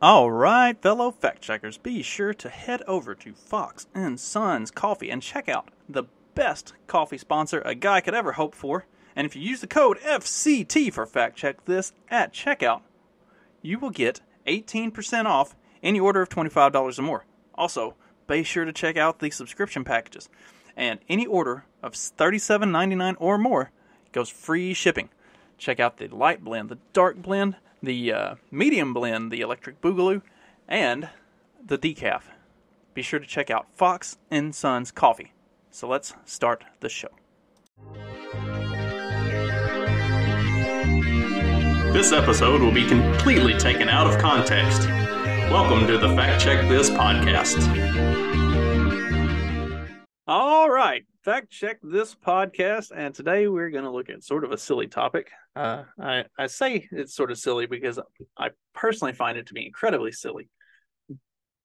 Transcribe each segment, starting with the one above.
All right, fellow fact checkers, be sure to head over to Fox and Sons Coffee and check out the best coffee sponsor a guy could ever hope for. And if you use the code FCT for Fact Check This at checkout, you will get 18% off any order of $25 or more. Also, be sure to check out the subscription packages. And any order of $37.99 or more goes free shipping. Check out the light blend, the dark blend, the medium blend, the electric boogaloo, and the decaf. Be sure to check out Fox and Sons Coffee. So let's start the show. This episode will be completely taken out of context. Welcome to the Fact Check This podcast. All right, Fact Check This podcast, and today we're going to look at sort of a silly topic. I say it's sort of silly because I personally find it to be incredibly silly.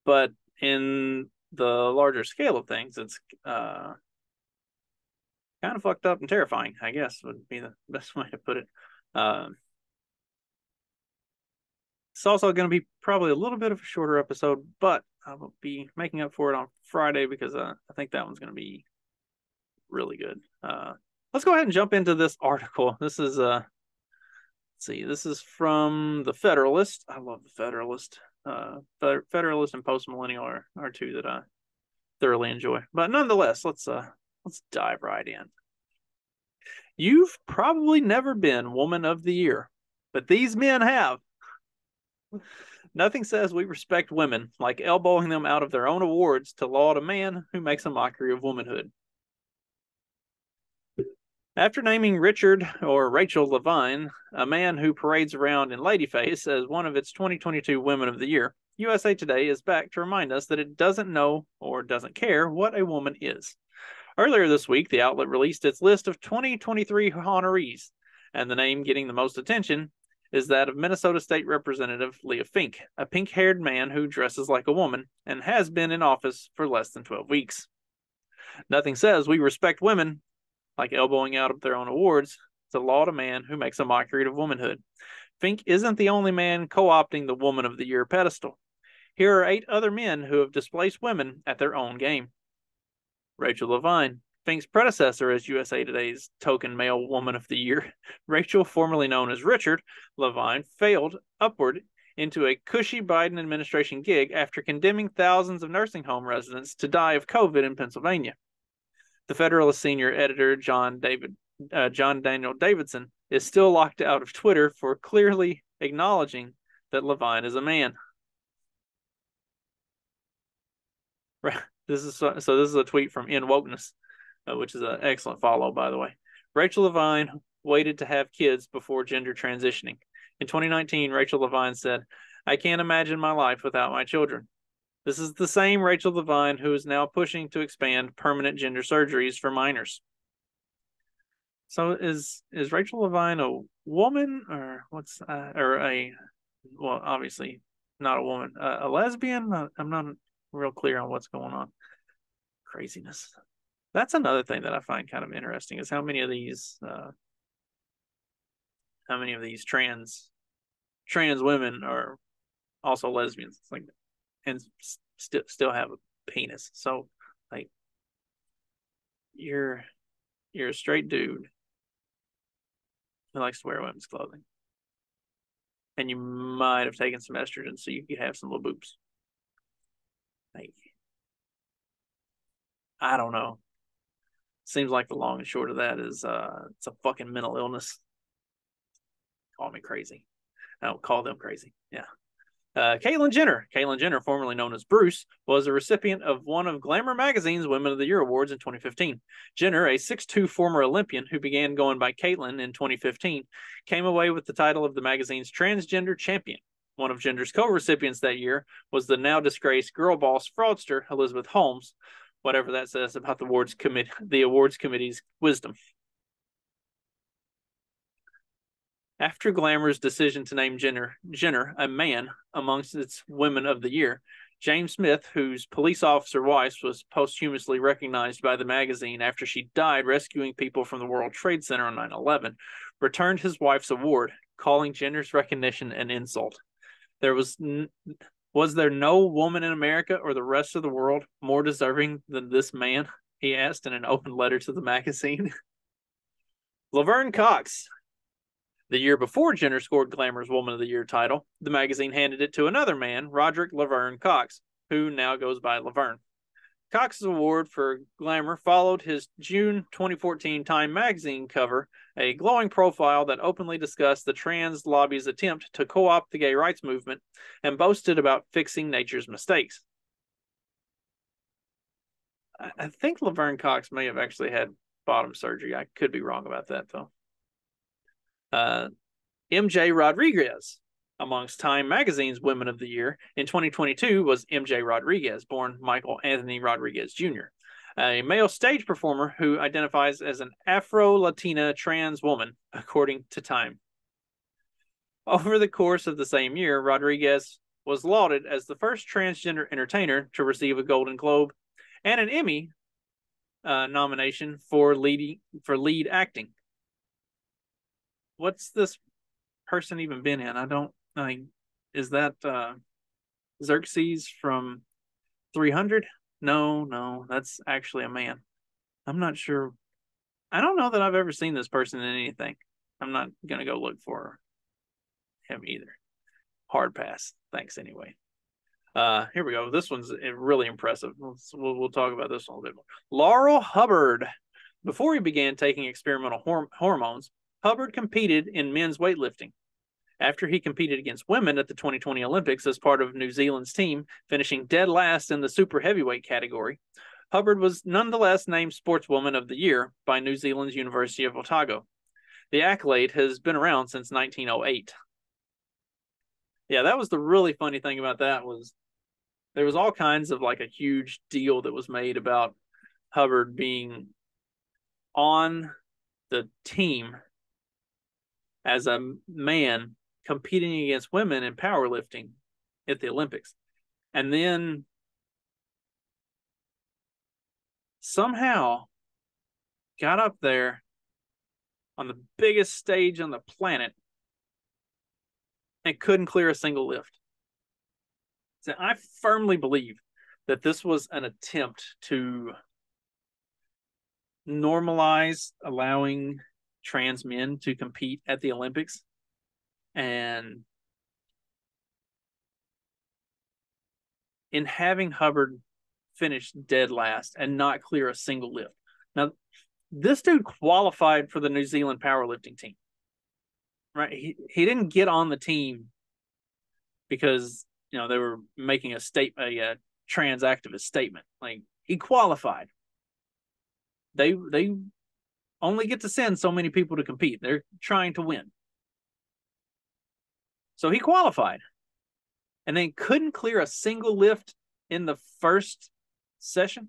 But in the larger scale of things, it's kind of fucked up and terrifying, I guess, would be the best way to put it. It's also going to be probably a little bit of a shorter episode, but I will be making up for it on Friday because I think that one's going to be really good. Let's go ahead and jump into this article. This is let's see. This is from the Federalist. I love the Federalist. Federalist and Post Millennial are two that I thoroughly enjoy. But nonetheless, let's dive right in. You've probably never been Woman of the Year, but these men have. Nothing says we respect women like elbowing them out of their own awards to laud a man who makes a mockery of womanhood. After naming Richard or Rachel Levine, a man who parades around in ladyface, as one of its 2022 Women of the Year, USA Today is back to remind us that it doesn't know or doesn't care what a woman is. Earlier this week, the outlet released its list of 2023 honorees, and the name getting the most attention is that of Minnesota State Representative Leah Fink, a pink-haired man who dresses like a woman and has been in office for less than 12 weeks. Nothing says we respect women like elbowing out of their own awards to laud a man who makes a mockery of womanhood. Fink isn't the only man co-opting the Woman of the Year pedestal. Here are 8 other men who have displaced women at their own game. Rachel Levine, Fink's predecessor as USA Today's token male Woman of the Year. Rachel, formerly known as Richard Levine, failed upward into a cushy Biden administration gig after condemning thousands of nursing home residents to die of COVID in Pennsylvania. The Federalist senior editor, John Daniel Davidson, is still locked out of Twitter for clearly acknowledging that Levine is a man. This is a tweet from In Wokeness, which is an excellent follow, by the way. Rachel Levine waited to have kids before gender transitioning. In 2019, Rachel Levine said, "I can't imagine my life without my children." This is the same Rachel Levine who is now pushing to expand permanent gender surgeries for minors. So is Rachel Levine a woman or well, obviously not a woman, a lesbian? I'm not real clear on what's going on. Craziness. That's another thing that I find kind of interesting is how many of these trans women are also lesbians. It's like, and still have a penis. So, like, you're a straight dude who likes to wear women's clothing, and you might have taken some estrogen so you could have some little boobs. Like, I don't know. Seems like the long and short of that is it's a fucking mental illness. Call me crazy. I don't call them crazy. Yeah. Caitlyn Jenner, formerly known as Bruce, was a recipient of one of Glamour magazine's Women of the Year awards in 2015. Jenner, a 6'2" former Olympian who began going by Caitlyn in 2015, came away with the title of the magazine's transgender champion. One of Jenner's co-recipients that year was the now disgraced girl boss fraudster Elizabeth Holmes, whatever that says about the awards committee's wisdom. After Glamour's decision to name Jenner a man amongst its Women of the Year, James Smith, whose police officer wife was posthumously recognized by the magazine after she died rescuing people from the World Trade Center on 9/11, returned his wife's award, calling Jenner's recognition an insult. Was there no woman in America or the rest of the world more deserving than this man? He asked in an open letter to the magazine. Laverne Cox. The year before Jenner scored Glamour's Woman of the Year title, the magazine handed it to another man, Roderick Laverne Cox, who now goes by Laverne. Cox's award for Glamour followed his June 2014 Time magazine cover, a glowing profile that openly discussed the trans lobby's attempt to co-opt the gay rights movement and boasted about fixing nature's mistakes. I think Laverne Cox may have actually had bottom surgery. I could be wrong about that, though. MJ Rodriguez, amongst Time Magazine's Women of the Year in 2022, was MJ Rodriguez, born Michael Anthony Rodriguez Jr., a male stage performer who identifies as an Afro-Latina trans woman, according to Time. Over the course of the same year, Rodriguez was lauded as the first transgender entertainer to receive a Golden Globe and an Emmy nomination for lead acting. What's this person even been in? I don't like. Is that Xerxes from 300? No, that's actually a man. I'm not sure. I don't know that I've ever seen this person in anything. I'm not gonna go look for him either. Hard pass. Thanks anyway. Here we go. This one's really impressive. We'll talk about this one a little bit more. Laurel Hubbard. Before he began taking experimental hormones, Hubbard competed in men's weightlifting. After he competed against women at the 2020 Olympics as part of New Zealand's team, finishing dead last in the super heavyweight category, Hubbard was nonetheless named Sportswoman of the Year by New Zealand's University of Otago. The accolade has been around since 1908. Yeah, that was the really funny thing about that was there was all kinds of like a huge deal that was made about Hubbard being on the team as a man competing against women in powerlifting at the Olympics. And then somehow got up there on the biggest stage on the planet and couldn't clear a single lift. So I firmly believe that this was an attempt to normalize allowing trans men to compete at the Olympics. And in having Hubbard finish dead last and not clear a single lift. Now, this dude qualified for the New Zealand powerlifting team, right? He didn't get on the team because, you know, they were making a trans activist statement. Like, he qualified. They only get to send so many people to compete. They're trying to win. So he qualified and then couldn't clear a single lift in the first session.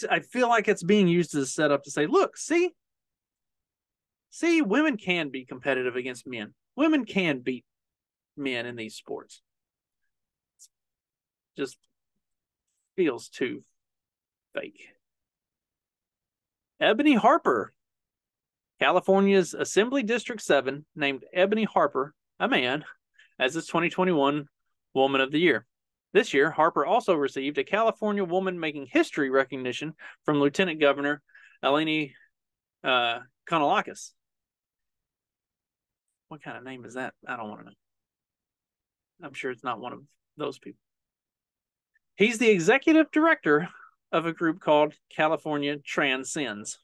I feel like it's being used as a setup to say, look, see, women can be competitive against men. Women can beat men in these sports. It just feels too fake. Ebony Harper. California's Assembly District 7 named Ebony Harper, a man, as its 2021 Woman of the Year. This year, Harper also received a California Woman Making History recognition from Lieutenant Governor Eleni Kounalakis. What kind of name is that? I don't want to know. I'm sure it's not one of those people. He's the executive director of a group called California Transcends.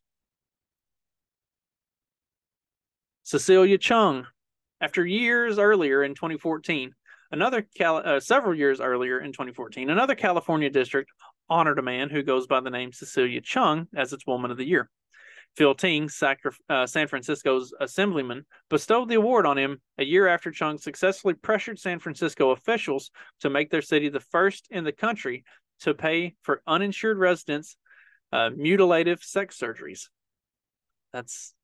Cecilia Chung, after years earlier in 2014, several years earlier in 2014, another California district honored a man who goes by the name Cecilia Chung as its Woman of the Year. Phil Ting, San Francisco's assemblyman, bestowed the award on him a year after Chung successfully pressured San Francisco officials to make their city the first in the country to pay for uninsured residents' mutilative sex surgeries. That's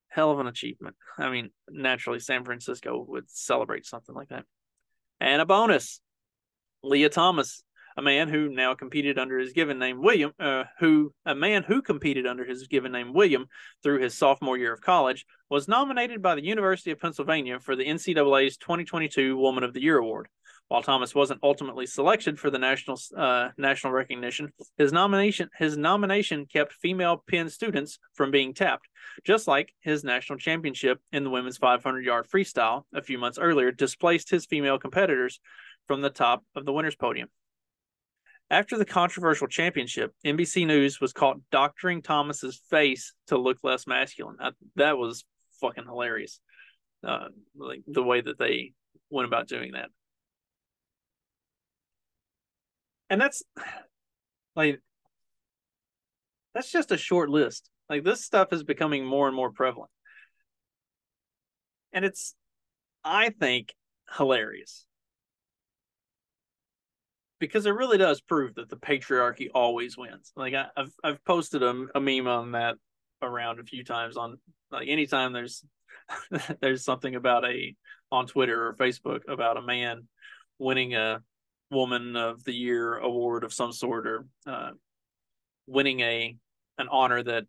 hell of an achievement. I mean, naturally, San Francisco would celebrate something like that. And a bonus, Leah Thomas, A man who competed under his given name William through his sophomore year of college, was nominated by the University of Pennsylvania for the NCAA's 2022 Woman of the Year award. While Thomas wasn't ultimately selected for the national recognition, his nomination kept female Penn students from being tapped, just like his national championship in the women's 500-yard freestyle a few months earlier displaced his female competitors from the top of the winner's podium. After the controversial championship, NBC News was caught doctoring Thomas's face to look less masculine. That was fucking hilarious, like the way that they went about doing that. And that's just a short list. Like, this stuff is becoming more and more prevalent. And it's, I think, hilarious. Because it really does prove that the patriarchy always wins. Like, I've posted a meme on that around a few times on, like, anytime there's something about on Twitter or Facebook about a man winning a Woman of the Year award of some sort, or winning an honor that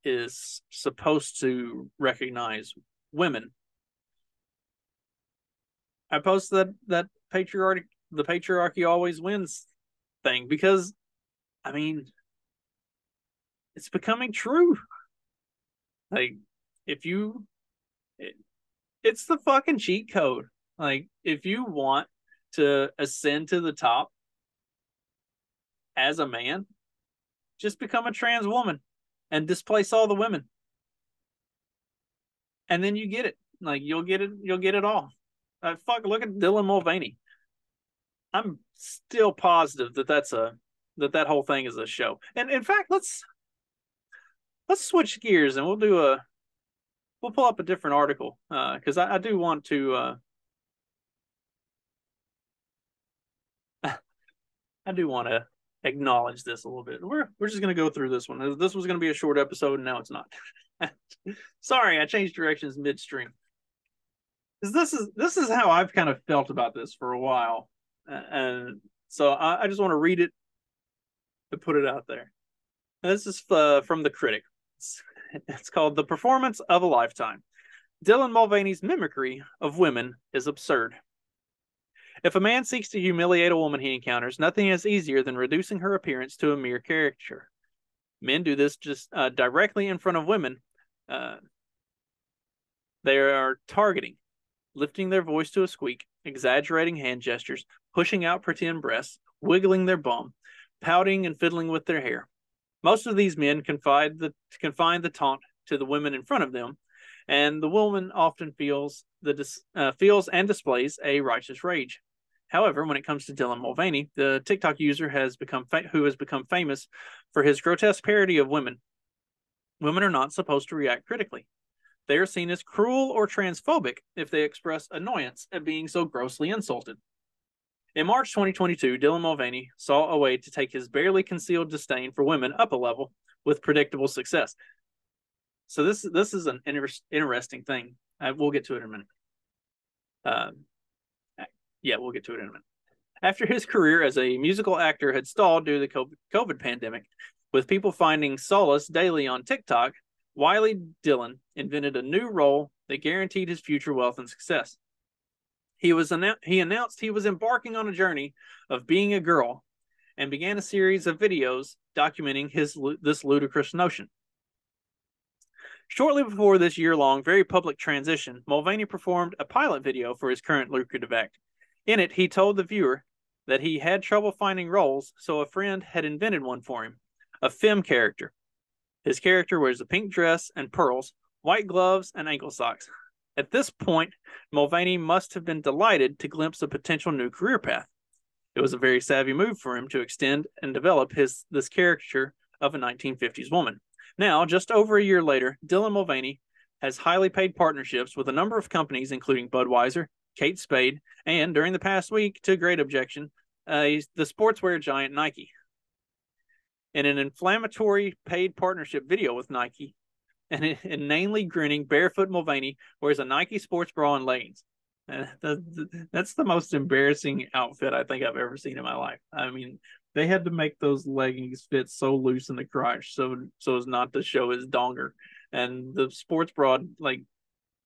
is supposed to recognize women. I post that the patriarchy always wins thing, because, I mean, it's becoming true. Like, it's the fucking cheat code. Like, if you want to ascend to the top as a man, just become a trans woman and displace all the women, and then you get it. Like, you'll get it all. Look at Dylan Mulvaney. I'm still positive that whole thing is a show. And in fact, let's switch gears and we'll pull up a different article, because I do want to acknowledge this a little bit. We're just going to go through this one. This was going to be a short episode, and now it's not. Sorry, I changed directions midstream. Because this is how I've kind of felt about this for a while. And so I just want to read it to put it out there. And this is from The Critic. It's called "The Performance of a Lifetime. Dylan Mulvaney's mimicry of women is absurd. If a man seeks to humiliate a woman he encounters, nothing is easier than reducing her appearance to a mere caricature. Men do this just directly in front of women. They are targeting, lifting their voice to a squeak, exaggerating hand gestures, pushing out pretend breasts, wiggling their bum, pouting and fiddling with their hair. Most of these men confine the taunt to the women in front of them, and the woman often feels and displays a righteous rage. However, when it comes to Dylan Mulvaney, the TikTok user who has become famous for his grotesque parody of women. Women are not supposed to react critically. They are seen as cruel or transphobic if they express annoyance at being so grossly insulted. In March 2022, Dylan Mulvaney saw a way to take his barely concealed disdain for women up a level with predictable success. So this is an interesting thing. We'll get to it in a minute. We'll get to it in a minute. After his career as a musical actor had stalled due to the COVID pandemic, with people finding solace daily on TikTok, wily Dylan invented a new role that guaranteed his future wealth and success. He announced he was embarking on a journey of being a girl and began a series of videos documenting this ludicrous notion. Shortly before this year-long, very public transition, Mulvaney performed a pilot video for his current lucrative act. In it, he told the viewer that he had trouble finding roles, so a friend had invented one for him, a femme character. His character wears a pink dress and pearls, white gloves, and ankle socks. At this point, Mulvaney must have been delighted to glimpse a potential new career path. It was a very savvy move for him to extend and develop this caricature of a 1950s woman. Now, just over a year later, Dylan Mulvaney has highly paid partnerships with a number of companies, including Budweiser, Kate Spade, and during the past week, to great objection, the sportswear giant Nike. In an inflammatory paid partnership video with Nike, an inanely grinning barefoot Mulvaney wears a Nike sports bra and leggings. That's the most embarrassing outfit I think I've ever seen in my life. I mean, they had to make those leggings fit so loose in the crotch so as not to show his donger. And the sports broad, like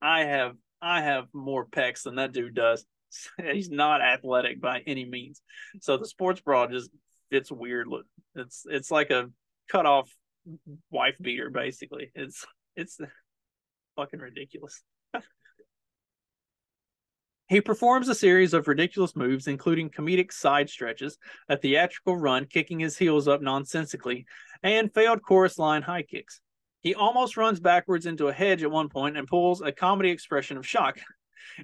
I have more pecs than that dude does. He's not athletic by any means. So the sports bra just fits weird. It's like a cut off wife beater basically. It's fucking ridiculous. He performs a series of ridiculous moves, including comedic side stretches, a theatrical run kicking his heels up nonsensically, and failed chorus line high kicks. He almost runs backwards into a hedge at one point and pulls a comedy expression of shock.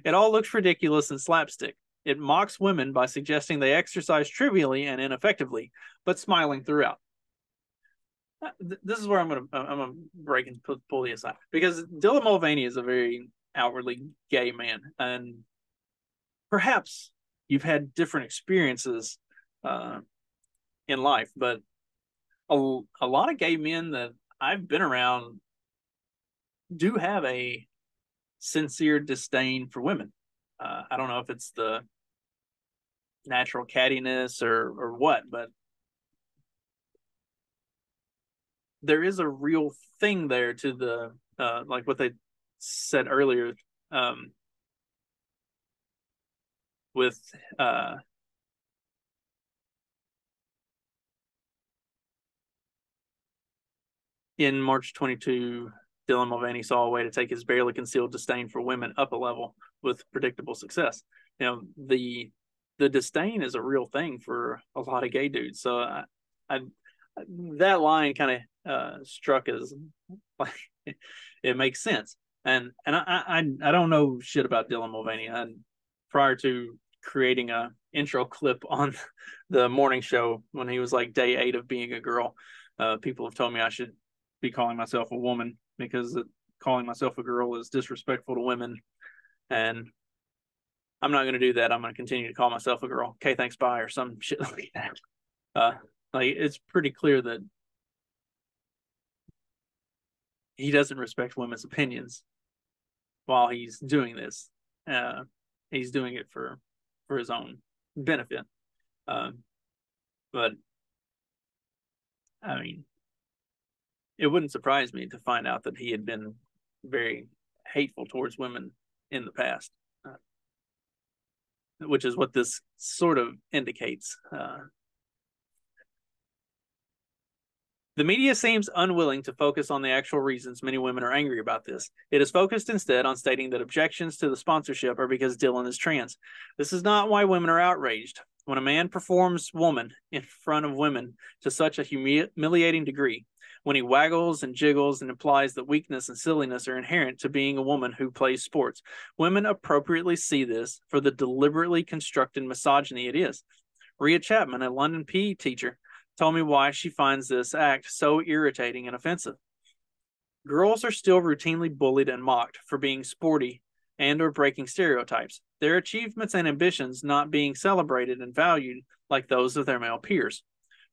It all looks ridiculous and slapstick. It mocks women by suggesting they exercise trivially and ineffectively, but smiling throughout. This is where I'm gonna break and pull the aside, because Dylan Mulvaney is a very outwardly gay man, and perhaps you've had different experiences in life, but a lot of gay men that I've been around do have a sincere disdain for women. I don't know if it's the natural cattiness or what, but there is a real thing there to the like what they said earlier with in March 22, Dylan Mulvaney saw a way to take his barely concealed disdain for women up a level with predictable success. You know, the disdain is a real thing for a lot of gay dudes. So I that line kind of struck as like it makes sense. And I don't know shit about Dylan Mulvaney. Prior to creating a intro clip on the morning show when he was like day 8 of being a girl, people have told me I should be calling myself a woman because calling myself a girl is disrespectful to women, and I'm not going to do that. I'm going to continue to call myself a girl. Okay, thanks, bye, or some shit like that. Like it's pretty clear that he doesn't respect women's opinions while he's doing this. He's doing it for his own benefit. But I mean, it wouldn't surprise me to find out that he had been very hateful towards women in the past, which is what this sort of indicates. The media seems unwilling to focus on the actual reasons many women are angry about this. It is focused instead on stating that objections to the sponsorship are because Dylan is trans. This is not why women are outraged. When a man performs woman in front of women to such a humiliating degree, when he waggles and jiggles and implies that weakness and silliness are inherent to being a woman who plays sports, women appropriately see this for the deliberately constructed misogyny it is. Rhea Chapman, a London PE teacher, told me why she finds this act so irritating and offensive. Girls are still routinely bullied and mocked for being sporty and or breaking stereotypes, their achievements and ambitions not being celebrated and valued like those of their male peers.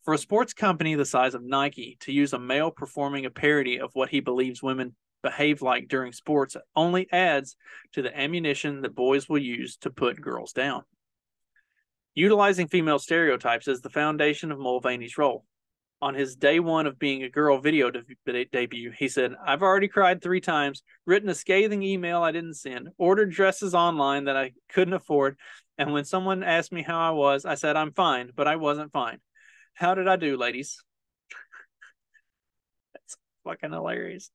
For a sports company the size of Nike to use a male performing a parody of what he believes women behave like during sports only adds to the ammunition that boys will use to put girls down. Utilizing female stereotypes is the foundation of Mulvaney's role. On his day 1 of being a girl video debut, he said, "I've already cried 3 times, written a scathing email I didn't send, ordered dresses online that I couldn't afford, and when someone asked me how I was, I said I'm fine, but I wasn't fine. How did I do, ladies?" That's fucking hilarious.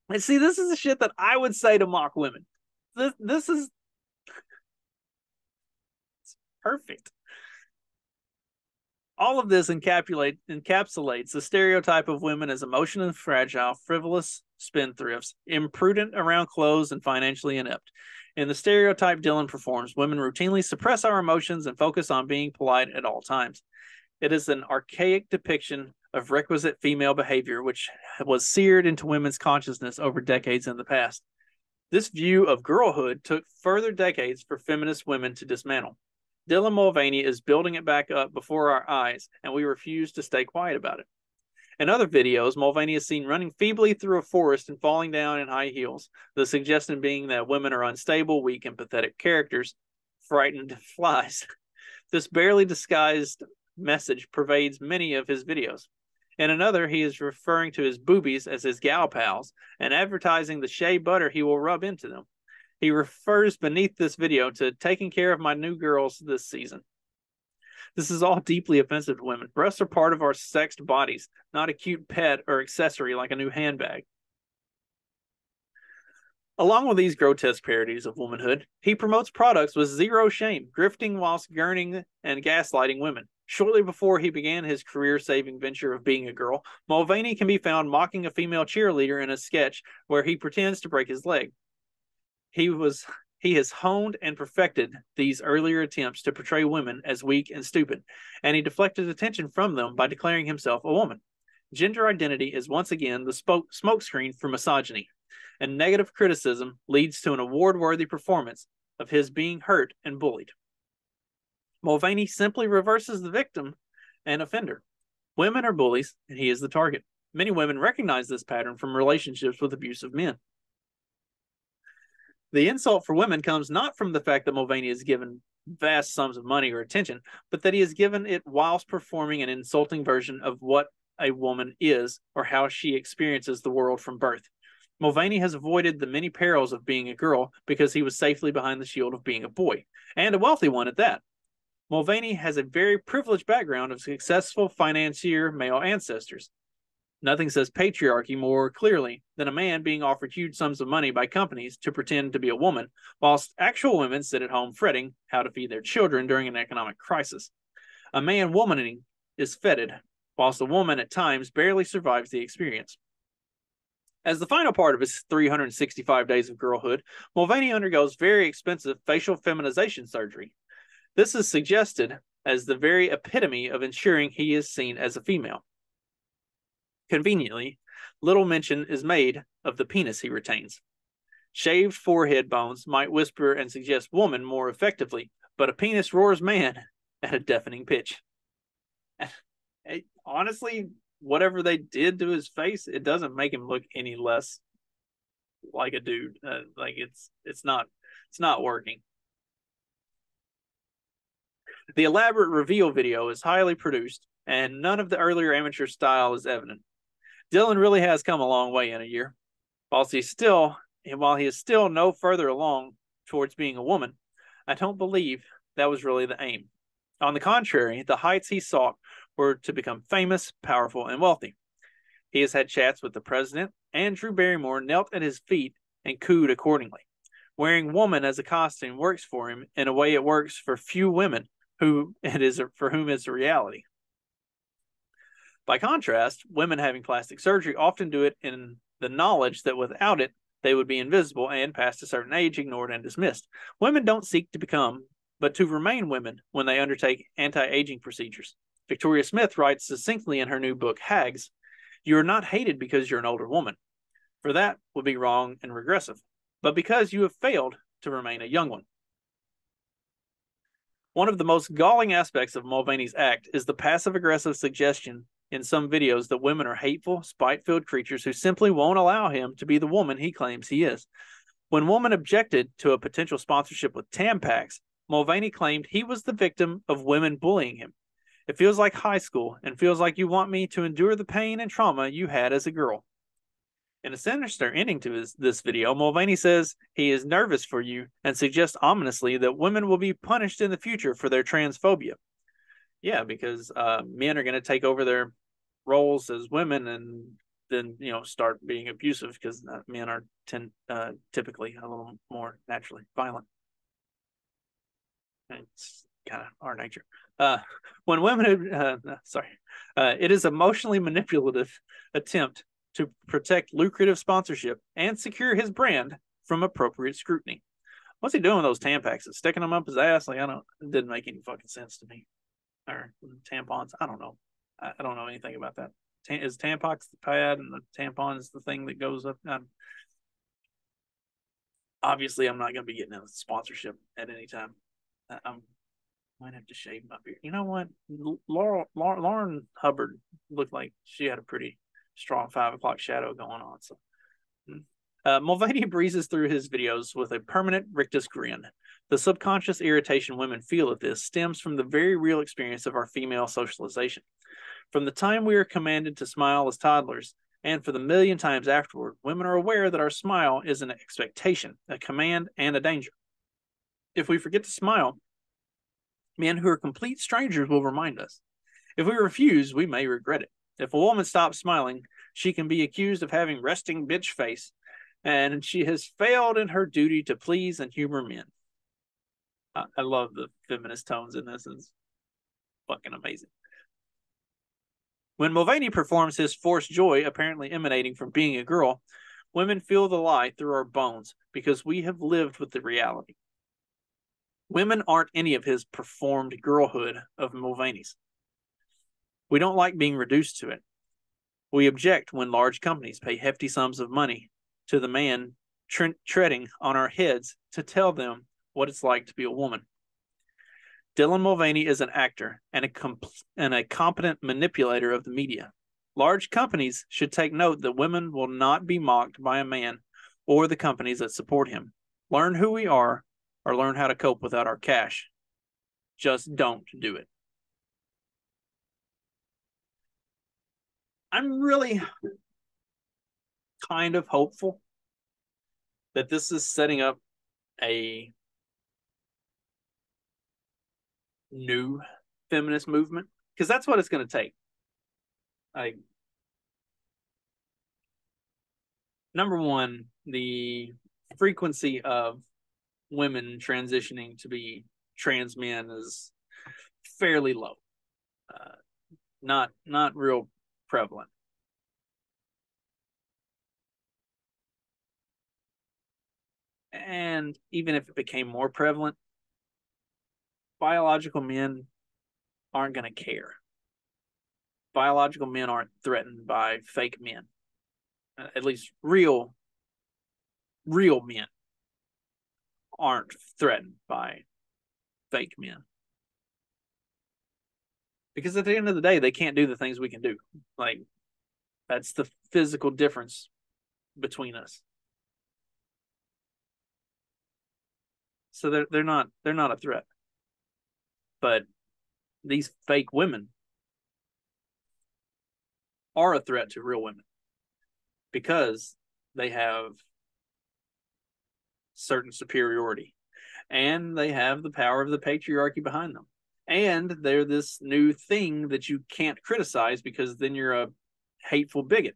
And see, this is the shit that I would say to mock women. This is perfect. All of this encapsulates the stereotype of women as emotionally fragile, frivolous spendthrifts, imprudent around clothes, and financially inept. In the stereotype Dylan performs, women routinely suppress our emotions and focus on being polite at all times. It is an archaic depiction of requisite female behavior, which was seared into women's consciousness over decades in the past. This view of girlhood took further decades for feminist women to dismantle. Dylan Mulvaney is building it back up before our eyes, and we refuse to stay quiet about it. In other videos, Mulvaney is seen running feebly through a forest and falling down in high heels, the suggestion being that women are unstable, weak, and pathetic characters, frightened flies. This barely disguised message pervades many of his videos. In another, he is referring to his boobies as his gal pals and advertising the shea butter he will rub into them. He refers beneath this video to taking care of my new girls this season. This is all deeply offensive to women. Breasts are part of our sexed bodies, not a cute pet or accessory like a new handbag. Along with these grotesque parodies of womanhood, he promotes products with zero shame, grifting whilst gurning and gaslighting women. Shortly before he began his career-saving venture of being a girl, Mulvaney can be found mocking a female cheerleader in a sketch where he pretends to break his leg. He has honed and perfected these earlier attempts to portray women as weak and stupid, and he deflected attention from them by declaring himself a woman. Gender identity is once again the smokescreen for misogyny, and negative criticism leads to an award-worthy performance of his being hurt and bullied. Mulvaney simply reverses the victim and offender. Women are bullies, and he is the target. Many women recognize this pattern from relationships with abusive men. The insult for women comes not from the fact that Mulvaney is given vast sums of money or attention, but that he is given it whilst performing an insulting version of what a woman is or how she experiences the world from birth. Mulvaney has avoided the many perils of being a girl because he was safely behind the shield of being a boy, and a wealthy one at that. Mulvaney has a very privileged background of successful financier male ancestors. Nothing says patriarchy more clearly than a man being offered huge sums of money by companies to pretend to be a woman, whilst actual women sit at home fretting how to feed their children during an economic crisis. A man womaning is feted, whilst a woman at times barely survives the experience. As the final part of his 365 days of girlhood, Mulvaney undergoes very expensive facial feminization surgery. This is suggested as the very epitome of ensuring he is seen as a female. Conveniently, little mention is made of the penis he retains. Shaved forehead bones might whisper and suggest woman more effectively, but a penis roars man at a deafening pitch. Honestly, whatever they did to his face, it doesn't make him look any less like a dude. It's not working. The elaborate reveal video is highly produced, and none of the earlier amateur style is evident. Dylan really has come a long way in a year. While he is still no further along towards being a woman, I don't believe that was really the aim. On the contrary, the heights he sought were to become famous, powerful, and wealthy. He has had chats with the president, and Drew Barrymore knelt at his feet and cooed accordingly. Wearing woman as a costume works for him in a way it works for few women for whom it's a reality. By contrast, women having plastic surgery often do it in the knowledge that without it, they would be invisible and, past a certain age, ignored and dismissed. Women don't seek to become, but to remain women when they undertake anti-aging procedures. Victoria Smith writes succinctly in her new book, Hags, "You are not hated because you're an older woman, for that would be wrong and regressive, but because you have failed to remain a young one." One of the most galling aspects of Mulvaney's act is the passive-aggressive suggestion in some videos that women are hateful, spite-filled creatures who simply won't allow him to be the woman he claims he is. When women objected to a potential sponsorship with Tampax, Mulvaney claimed he was the victim of women bullying him. "It feels like high school and feels like you want me to endure the pain and trauma you had as a girl." In a sinister ending to this video, Mulvaney says he is nervous for you and suggests ominously that women will be punished in the future for their transphobia. Yeah, because men are going to take over their roles as women and then, start being abusive because men are typically a little more naturally violent. It's kind of our nature. When women, it is emotionally manipulative attempt to protect lucrative sponsorship and secure his brand from appropriate scrutiny. What's he doing with those Tampaxes? Sticking them up his ass? It didn't make any fucking sense to me. Or tampons? I don't know. I don't know anything about that. Is Tampax the pad and the tampon is the thing that goes up? Obviously, I'm not going to be getting a sponsorship at any time. Might have to shave my beard. You know what? Lauren Hubbard looked like she had a pretty strong 5 o'clock shadow going on. So, Mulvaney breezes through his videos with a permanent rictus grin. The subconscious irritation women feel at this stems from the very real experience of our female socialization. From the time we are commanded to smile as toddlers, and for the million times afterward, women are aware that our smile is an expectation, a command, and a danger. If we forget to smile, men who are complete strangers will remind us. If we refuse, we may regret it. If a woman stops smiling, she can be accused of having resting bitch face, and she has failed in her duty to please and humor men. I love the feminist tones in this. It's fucking amazing. When Mulvaney performs his forced joy, apparently emanating from being a girl, women feel the lie through our bones because we have lived with the reality. Women aren't any of his performed girlhood of Mulvaney's. We don't like being reduced to it. We object when large companies pay hefty sums of money to the man treading on our heads to tell them what it's like to be a woman. Dylan Mulvaney is an actor and a competent manipulator of the media. Large companies should take note that women will not be mocked by a man or the companies that support him. Learn who we are or learn how to cope without our cash. Just don't do it. I'm really kind of hopeful that this is setting up a new feminist movement, because that's what it's going to take. Like, number one, the frequency of women transitioning to be trans men is fairly low. Not real prevalent. And even if it became more prevalent, biological men aren't going to care. Biological men aren't threatened by fake men. At least real men aren't threatened by fake men. Because at the end of the day, they can't do the things we can do. Like, that's the physical difference between us. So they're not a threat. But these fake women are a threat to real women because they have certain superiority and they have the power of the patriarchy behind them. And they're this new thing that you can't criticize because then you're a hateful bigot.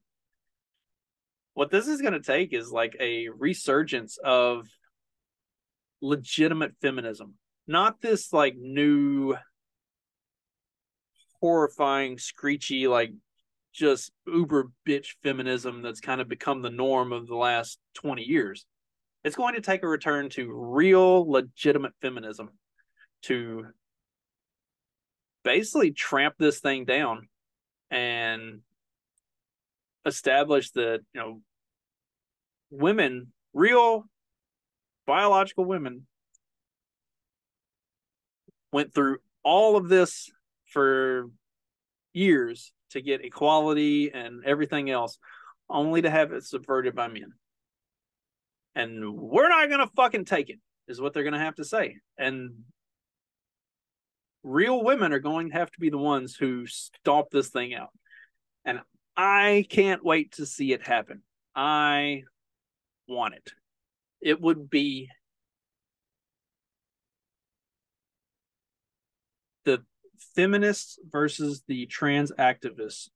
What this is going to take is like a resurgence of legitimate feminism. Not this like new horrifying, screechy, like just uber bitch feminism that's kind of become the norm of the last 20 years. It's going to take a return to real, legitimate feminism to basically tramp this thing down and establish that, you know, women, real biological women, went through all of this for years to get equality and everything else, only to have it subverted by men. And we're not going to fucking take it, is what they're going to have to say. And real women are going to have to be the ones who stomp this thing out. And I can't wait to see it happen. I want it. It would be the feminists versus the trans activists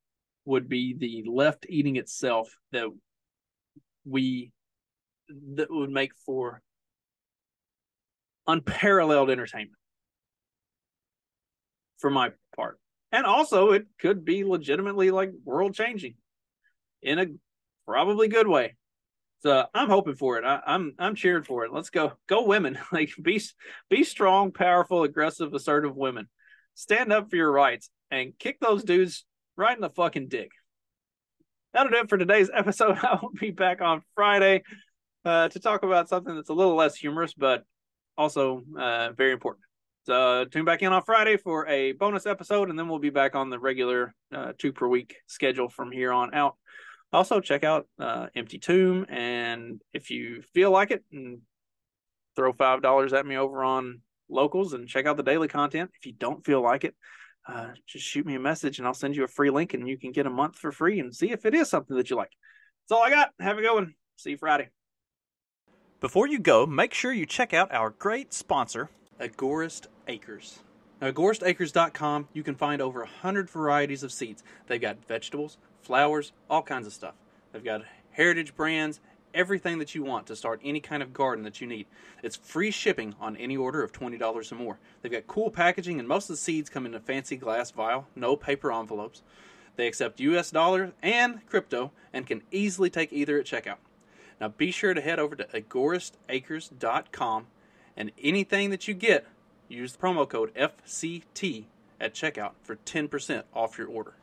would be the left eating itself that would make for unparalleled entertainment for my part. And also it could be legitimately like world changing in a probably good way. So I'm hoping for it. I'm cheering for it. Let's go women. Like be strong, powerful, aggressive, assertive women. Stand up for your rights and kick those dudes right in the fucking dick. That'll do it for today's episode. I will be back on Friday to talk about something that's a little less humorous, but also very important. Tune back in on Friday for a bonus episode, and then we'll be back on the regular 2 per week schedule from here on out. Also, check out Empty Tomb, and if you feel like it, throw $5 at me over on Locals and check out the daily content. If you don't feel like it, just shoot me a message and I'll send you a free link, and you can get a month for free and see if it is something that you like. That's all I got. Have a good one. See you Friday. Before you go, make sure you check out our great sponsor, Agorist Acres. Now, agoristacres.com, you can find over 100 varieties of seeds. They've got vegetables, flowers, all kinds of stuff. They've got heritage brands, everything that you want to start any kind of garden that you need. It's free shipping on any order of $20 or more. They've got cool packaging, and most of the seeds come in a fancy glass vial, no paper envelopes. They accept US dollars and crypto and can easily take either at checkout. Now be sure to head over to agoristacres.com, and anything that you get, use the promo code FCT at checkout for 10% off your order.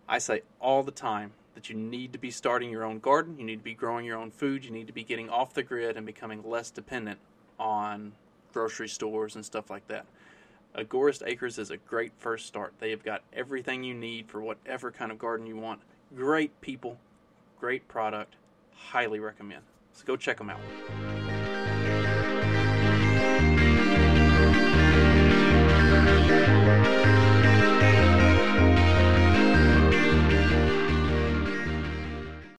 I say all the time that you need to be starting your own garden, you need to be growing your own food, you need to be getting off the grid and becoming less dependent on grocery stores and stuff like that. Agorist Acres is a great first start. They have got everything you need for whatever kind of garden you want. Great people, great product, highly recommend. So go check them out.